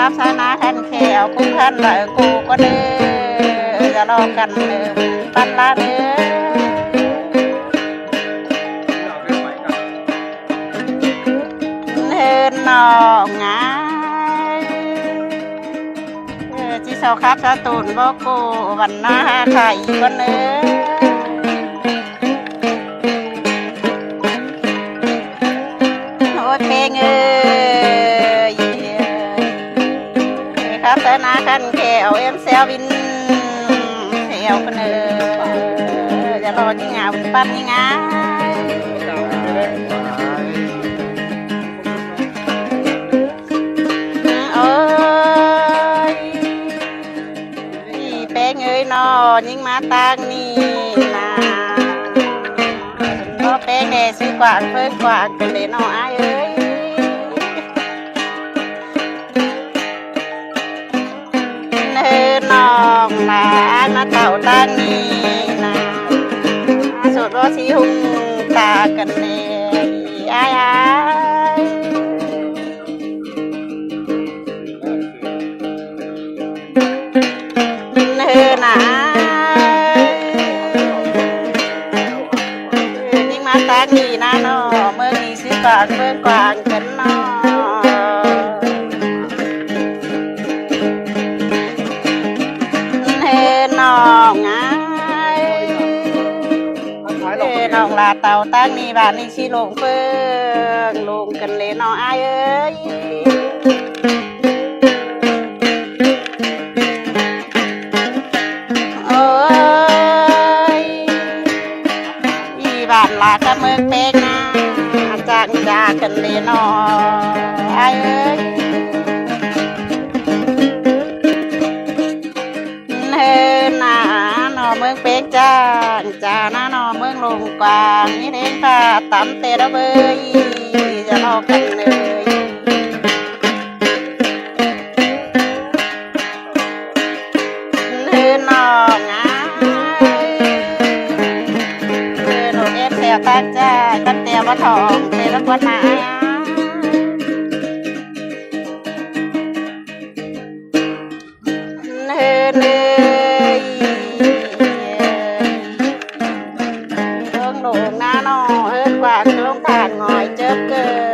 ครับชนะขันแขวคุ้มขันไหลกูก็เด้อจะรอกันเด้อปันละเด้อเฮินนองงายจีเสาครับสตูนบอกกูวันหน้าไข่ก็เนื้อโอ้เพลงครับชนะขันแขวเอ็มเซลวินแขวก็เนื้อจะรอจิงหาบุญปั้นยังไงเอ้ยแป้งเอ้ยนอยิ่งมาตั้งนี่นะก็แป้งแดซื้อกวางเพิ่งกวางกันเลยนออ้ายเอ้ยเนินนองนะมาเต่าตั้งนี่นะสุดว่าสีหุ่งตากันเลยอ้ายอ้ายเนินนะยิ่งมาตั้งนี่นะนอเมื่อนี้ซื้อกวางเพิ่งกวางกันนอน้องไงน้องลาเต่าตั้งนี่บ้านนี่ชีลงเฟิงลงกันเลยน้องอ้ายเอ้ยโอ้ยอีบ้านลากระเมืองเป็กนะจากกันเลยน้องอ้ายเอ้ยเมืองเป็กจ้าหน้านอเมืองลงกวางนี่เด้งค่ะตำเตะระเบยจะรอกันเลยเฮือนน้องไงเฮือนหนูเอ็ดแถวตาจ้ากันเตียวมาทองเตะระกวนหนาเฮือนเลยหน้าหนอเฮิร์กว่าลงผ่านงอยเจอเกิ